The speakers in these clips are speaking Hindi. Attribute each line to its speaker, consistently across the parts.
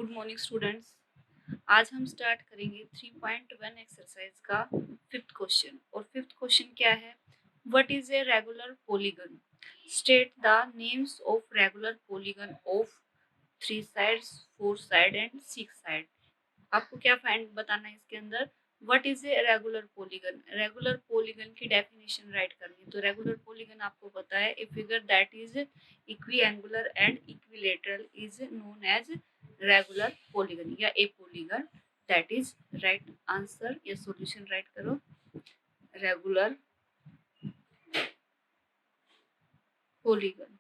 Speaker 1: Good morning students. आज हम स्टार्ट करेंगे 3.1 एक्सरसाइज का फिफ्थ क्वेश्चन। और फिफ्थ क्वेश्चन क्या है? What is a regular polygon? State the names of regular polygon of 3 sides, 4 side and 6 side. आपको क्या फाइंड बताना है इसके अंदर? What is a regular polygon? Regular polygon की डेफिनेशन राइट करनी है। तो रेगुलर पॉलीगन आपको पता है, a figure that is equiangular and equilateral is known as regular polygon या a polygon. That is right answer या सॉल्यूशन राइट करो। रेगुलर पॉलीगन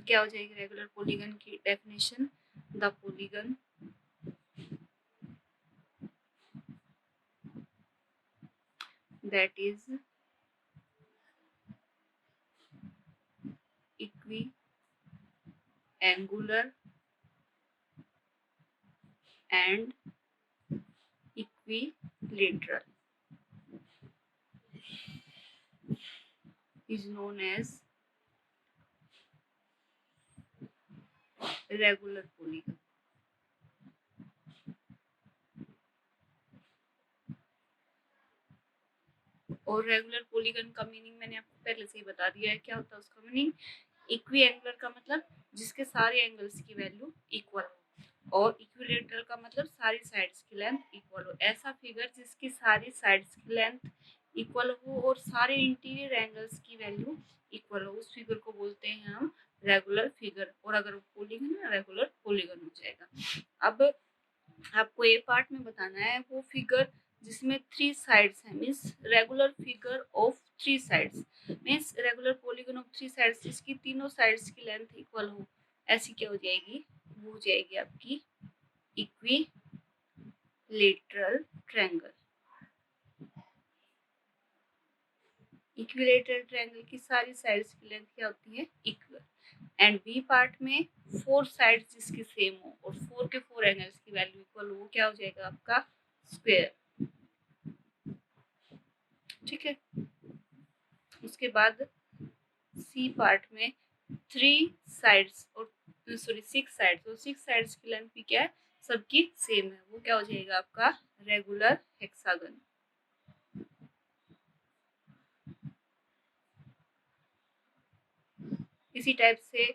Speaker 1: क्या हो जाएगी? रेगुलर पॉलीगन की definition, the polygon that is equiangular and equilateral is known as regular polygon. और रेगुलर पॉलीगन का मीनिंग मैंने आपको पहले से ही बता दिया है। क्या होता है उसका मीनिंग? इक्विएंगुलर का मतलब जिसके सारे एंगल्स की वैल्यू इक्वल हो, और इक्विलेटरल का मतलब सारी साइड्स की लेंथ इक्वल हो। ऐसा फिगर जिसकी सारी साइड्स की लेंथ इक्वल हो और सारे इंटीरियर एंगल्स की वैल्यू इक्वल हो, उस फिगर को बोलते हैं हम रेगुलर फिगर। और अगर पॉलीगन है, रेगुलर पॉलीगन हो जाएगा। अब आपको ए पार्ट में बताना है वो फिगर जिसमें 3 साइड्स है, means regular figure of 3 sides, means regular polygon of 3 sides जिसकी तीनों साइड्स की लेंथ इक्वल हो। ऐसी क्या हो जाएगी? वो हो जाएगी आपकी इक्विलेटरल ट्रायंगल। इक्विलेटरल ट्रायंगल की सारी साइड्स की लेंथ क्या होती है? इक्वल। एंड बी पार्ट में 4 साइड्स जिसकी सेम हो और 4 के 4 एंगल्स की वैल्यू इक्वल हो, वो क्या हो जाएगा? आपका स्क्वायर। ठीक है। उसके बाद सी पार्ट में 3 साइड्स और 6 साइड्स और 6 साइड्स की लेंथ भी क्या है? सबकी सेम है, वो क्या हो जाएगा? आपका रेगुलर हेक्सागन। इसी टाइप से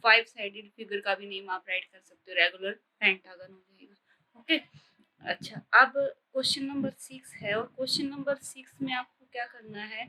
Speaker 1: 5 साइडेड फिगर का भी नेम आप राइट कर सकते हो, रेगुलर पेंटागन हो जाएगा। ओके। अच्छा, अब क्वेश्चन नंबर 6 है, और क्वेश्चन नंबर 6 में आपको क्या करना है?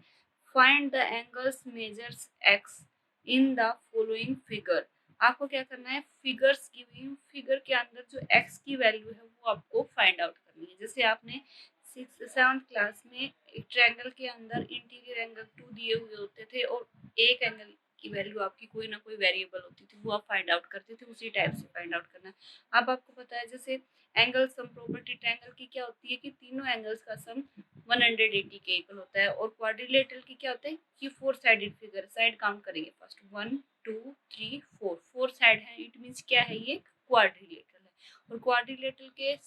Speaker 1: Find the angles measures x in the following figure. आपको क्या करना है? फिगर्स की हुई फिगर के अंदर जो एक्स की वैल्यू है वो आपको फाइंड आउट करनी है। जैसे आपने 7th क्लास में एक ट्रायंगल के अंदर इंटीरियर एंगल 2 दिए हुए होते थे और एक एंगल की वैल्यू आपकी कोई ना कोई वेरिएबल होती थी, वो आप फाइंड आउट करते थे। उसी टाइप से फाइंड आउट करना है। अब आपको पता है जैसे एंगल सम प्रॉपर्टी ट्रायंगल की क्या होती है कि तीनों एंगल्स का सम 180 के इक्वल होता है। और क्वाड्रिलेटरल की क्या होता है कि 4 साइडेड फिगर। साइड काउंट करेंगे फर्स्ट, 1 2 3 4, 4 साइड है। इट मींस क्या है? ये क्वाड्रिलेटरल है। और क्वाड्रिलेटरल के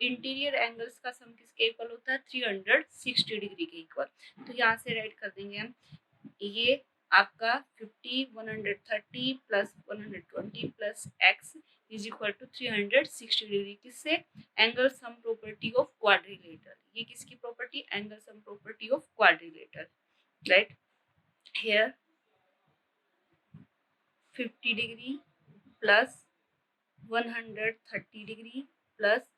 Speaker 1: इंटीरियर एंगल्स का सम किसके इक्वल होता है? 360 डिग्री के इक्वल। तो यहाँ से राइट कर देंगे हम, ये आपका 50 130 plus 120 plus x is equal to 360 degree. किससे? Angle sum property of quadrilateral. ये किसकी property? Angle sum property of quadrilateral. Right here 50 degree plus 130 degree plus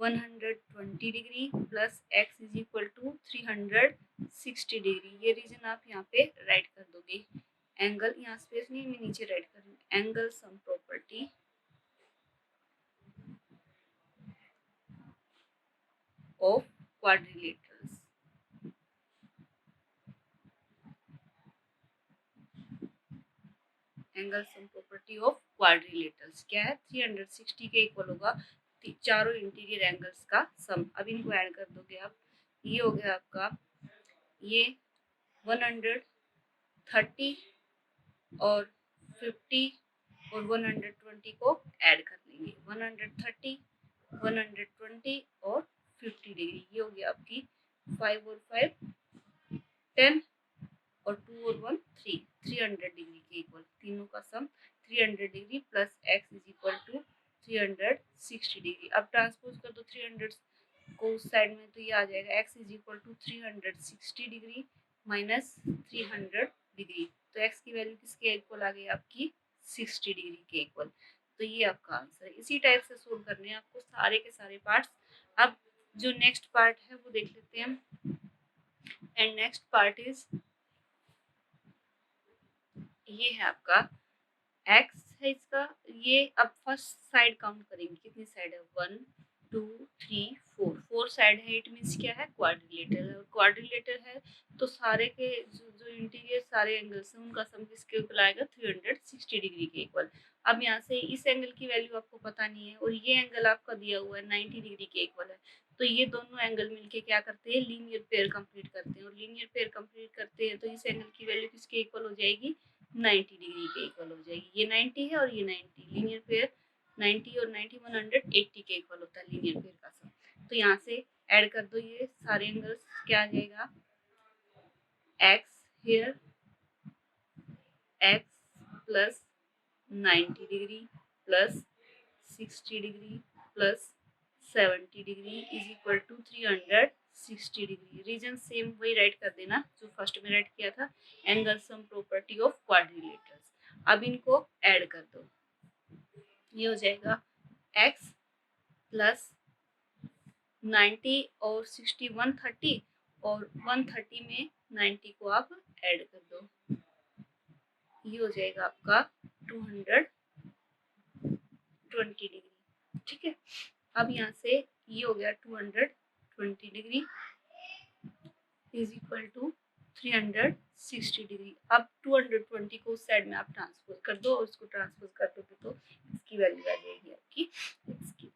Speaker 1: 120 degree plus x is equal to 360 degree. ये रीजन आप यहाँ पे राइट कर दोगे। एंगल, यहाँ स्पेस नहीं, मैं नीचे राइट कर दूंगी। Angle sum property of quadrilaterals. Angle sum property of quadrilaterals क्या है? 360 के इक्वल होगा चारों इंटीरियर एंगल्स का सम। अब इनको ऐड कर दोगे आप, ये हो गया आपका, ये 130 और 50 और 120 को ऐड कर लेंगे। 130 120 और 50 डिग्री, ये हो गया आपकी 5 और 5 10 और 2 और 1 3, 300 डिग्री के इक्वल, तीनों का sum 300 degree plus x is equal to 360 degree. अब ट्रांसपोज कर दो 300 को उस साइड में, तो ये आ जाएगा x is equal to 360 degree minus 300 degree. तो x की वैल्यू किसके इक्वल आ गई आपकी 60 डिग्री के इक्वल। तो ये आपका आंसर है। इसी टाइप से सोल्व करने हैं आपको सारे के सारे पार्ट्स। अब जो नेक्स्ट पार्ट है वो देख लेते हैं हम। एंड नेक्स्ट पार्ट इज ये है आपका x है इसका। ये अब फर्स्ट साइड काउंट करेंगे, कितनी साइड है 1 2 3 4, 4 साइड है। इट मीन्स क्या है क्वाड्रिलेटर है। और क्वाड्रिलेटर है तो सारे के जो इंटीरियर सारे एंगल्स हैं उनका सम किसके इक्वल आएगा 360 डिग्री के इक्वल। अब यहाँ से इस एंगल की वैल्यू आपको पता नहीं है और ये एंगल आपका दिया हुआ है 90 डिग्री के इक्वल है। तो ये दोनों एंगल मिलके क्या करते हैं लीनियर पेयर कंप्लीट करते हैं। और लीनियर पेयर कंप्लीट करते हैं तो इस एंगल की वैल्यू किसके इक्वल हो जाएगी 90 डिग्री के इक्वल हो जाएगी। ये 90 है और ये 90, लीनियर पेयर 90 और 90 180 के इक्वल होता है लीनियर पेयर का सम। तो यहाँ से ऐड कर दो ये सारे एंगल्स, क्या आ जाएगा x here x plus 90 degree plus 60 degree plus 70 degree is equal to 360 degree. Reason same वही राइट कर देना जो फर्स्ट में राइट किया था, angle sum property of quadrilaterals. अब इनको ऐड कर दो, ये हो जाएगा x प्लस 90 और 60 130 और 130 में 90 को आप ऐड कर दो, ये हो जाएगा आपका 220 डिग्री। ठीक है, अब यहाँ से ये हो गया 220 degree is equal to 360 degree. अब 220 को उस साइड में आप ट्रांसपोज कर दो और उसको ट्रांसपोज कर दोगे तो इसकी वैल्यू आ जाएगी आपकी इसकी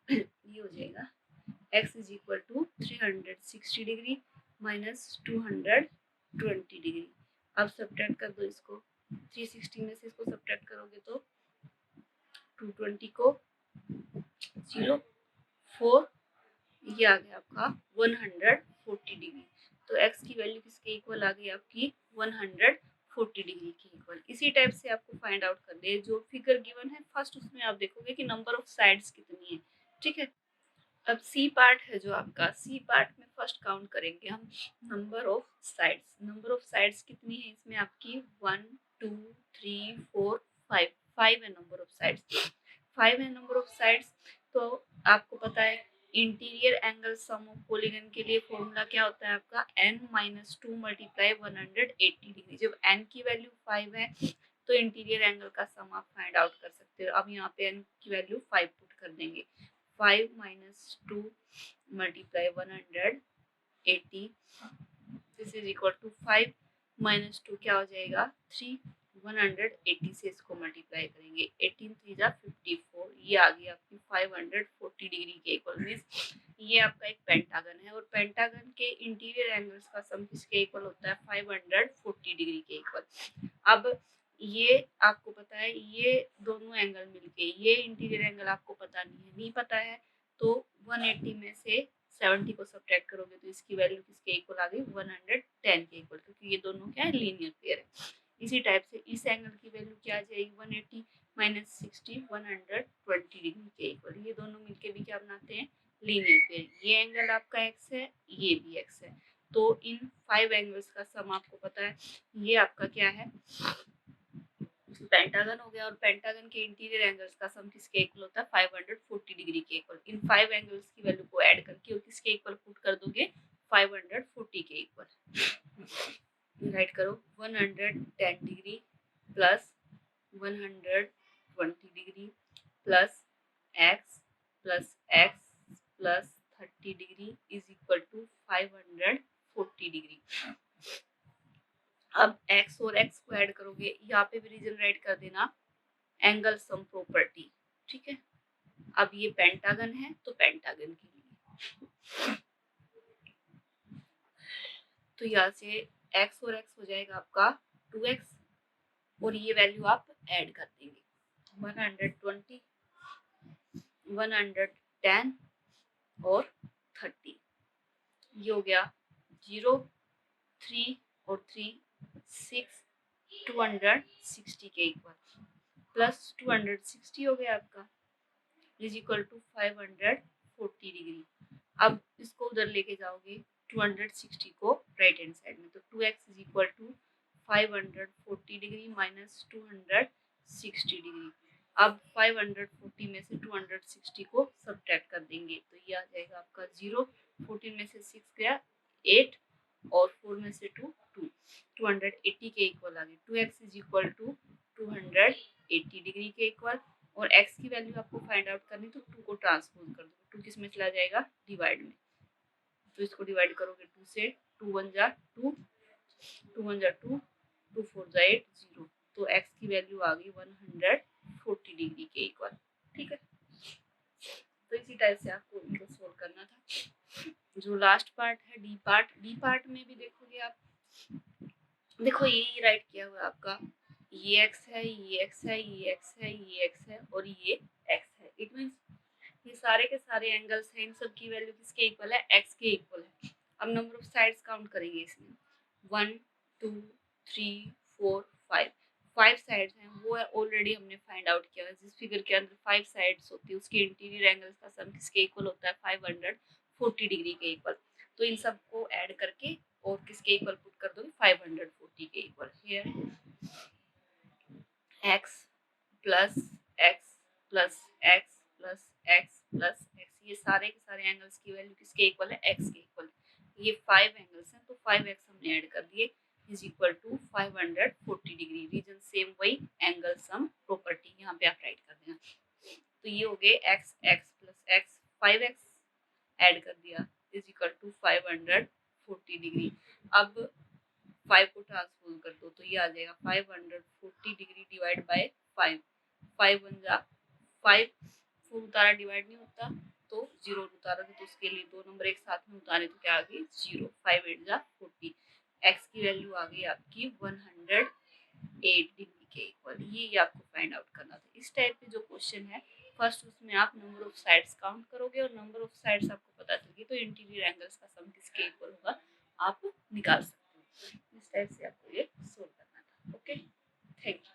Speaker 1: ये हो जाएगा x is equal to 360 degree minus 220 degree. अब सब्ट्रैक्ट कर दो इसको, 360 में से इसको सब्ट्रैक्ट करोगे तो 220 को 0 4, ये आ गया आपका 140 डिग्री। तो x की वैल्यू किसके इक्वल आ गई आपकी 140 डिग्री के इक्वल। इसी टाइप से आपको फाइंड आउट करना है जो फिगर गिवन है फर्स्ट, उसमें आप देखोगे कि नंबर ऑफ साइड्स कितनी है। ठीक है, अब सी पार्ट है जो आपका, सी पार्ट में फर्स्ट काउंट करेंगे हम number of sides. Number of sides कितनी है इसमें आपकी 1 2 3 4 5, 5 है नंबर ऑफ साइड्स, 5 है नंबर ऑफ साइड्स। तो आपको पता है interior angle sum of polygon के लिए फॉर्मूला क्या होता है आपका n माइनस 2 मल्टीप्लाई 180 डिग्री। जब n की वैल्यू 5 है तो इंटीरियर एंगल का सम आप फाइंड आउट कर सकते हो। अब यहाँ पे n की वैल्यू 5 पुट कर देंगे, 5 minus 2 multiply 180 this is equal to 5 minus 2 क्या हो जाएगा 3, 180 से इसको मल्टीप्लाई करेंगे 18 3 54, ये आ गई आपकी 540 डिग्री के इक्वल। मींस ये आपका एक पेंटागन है और पेंटागन के इंटीरियर एंगल्स का सम किसके इक्वल होता है 540 डिग्री के इक्वल। अब ये आपको पता है ये दोनों एंगल मिलके, ये इंटीरियर एंगल आपको पता नहीं पता है तो 180 में से 70 को सब्ट्रैक्ट करोगे तो इसकी वैल्यू किसके इक्वल आ गई 110 के इक्वल, क्योंकि ये दोनों क्या है लीनियर पेयर है। इसी टाइप से इस एंगल की वैल्यू क्या आ जाएगी 180 माइनस 60 120 डिग्री के इक्वल। ये दोनों मिलके भी क्या बनाते हैं लीनियर पेयर। ये एंगल आपका x है, ये भी x है। तो इन 5 एंगल्स का सम आपको पता है, ये आपका क्या है पेंटागन हो गया। और पेंटागन के इंटीरियर एंगल्स का सम किसके इक्वल होता है 540 डिग्री के इक्वल। इन 5 एंगल्स की वैल्यू को ऐड करके और किसके इक्वल पुट कर दोगे 540 के इक्वल। राइट करो 110 degree plus 120 degree plus x plus x plus 30 degree is equal to 540 degree. अब x और x को ऐड करोगे, यहाँ पे भी रीजन राइट कर देना एंगल सम प्रॉपर्टी। ठीक है, अब ये पेंटागन है तो पेंटागन के लिए तो यहाँ से x और x हो जाएगा आपका 2x और ये वैल्यू आप ऐड कर देंगे 120 110 और 30, ये हो गया 0 3 और 3 6 260 के इक्वल प्लस 260 हो गया आपका इज इक्वल टू 540 डिग्री। अब इसको उधर लेके जाओगे 260 को राइट हैंड साइड में, तो 2x is equal to 540 degree minus 260 degree. अब 540 में से 260 को सब्ट्रैक्ट कर देंगे तो ये आ जाएगा आपका 0। 14 में से 6 गया 8 और 4 में से 2 2 280 के इक्वल आ गए। 2x is equal to 280 degree के इक्वल और x की वैल्यू आपको फाइंड आउट करनी तो 2 को ट्रांसपोज कर दो। 2 किस में चला जाएगा डिवाइड में, तो इसको डिवाइड करोगे 2 से 2 1 जा 2 2 1 जा 2 2 4 जा 8 0, तो x की वैल्यू आ गई 140 डिग्री के इक्वल। ठीक है, तो इसी टाइप से आपको इनको सोल्व करना था। जो लास्ट पार्ट है डी पार्ट में भी देखोगे आप, देखो यही राइट किया हुआ आपका, ये x है, ये x है, ये x है, ये x है और ये x है। इट मींस ये सारे के सारे एंगल्स हैं, इन सब की वैल्यू किसके इक्वल है, x के इक्वल है। अब नंबर ऑफ साइड्स काउंट करेंगे इसमें 1 2 3 4 5 5 साइड्स हैं, वो ऑलरेडी हमने फाइंड आउट किया है। जिस फिगर के अंदर 5 साइड्स होती है उसके इंटीरियर एंगल्स का सम किसके इक्वल होता है 540 डिग्री के इक्वल। तो इन सबको ऐड करके और किसके इक्वल पुट कर दोगे 540 के equal. Here x plus x plus x plus x plus x, ये सारे के सारे एंगल्स की वैल्यू किसके इक्वल है x के इक्वल। ये 5 एंगल्स हैं तो 5x हमने ऐड कर दिए is equal to 540 degree. Reason same वही, एंगल सम प्रॉपर्टी यहाँ पे आप राइट कर देना। तो ये हो गए x x plus x 5x add कर दिया इज इक्वल टू 540 डिग्री। अब 5 को ट्रांसपोज कर दो तो ये आ जाएगा 540 डिग्री डिवाइड बाय 5 5 बन जा 5 4 उतारा डिवाइड नहीं होता तो 0 उतारा तो उसके लिए दो नंबर एक साथ में उतारे तो क्या आ गई 0। 5 8 जा 40, x की वैल्यू आ गई आपकी 108 डिग्री के इक्वल। ये आपको फाइंड आउट करना था। इस टाइप के जो क्वेश्चन है फर्स्ट उसमें आप नंबर ऑफ साइड्स काउंट करोगे और नंबर ऑफ साइड्स आपको पता चल गई तो इंटीरियर एंगल्स का सम किसके इक्वल होगा आप निकाल सकते हो। इस टाइप से आपको ये सोल्व करना था। Okay, thank you.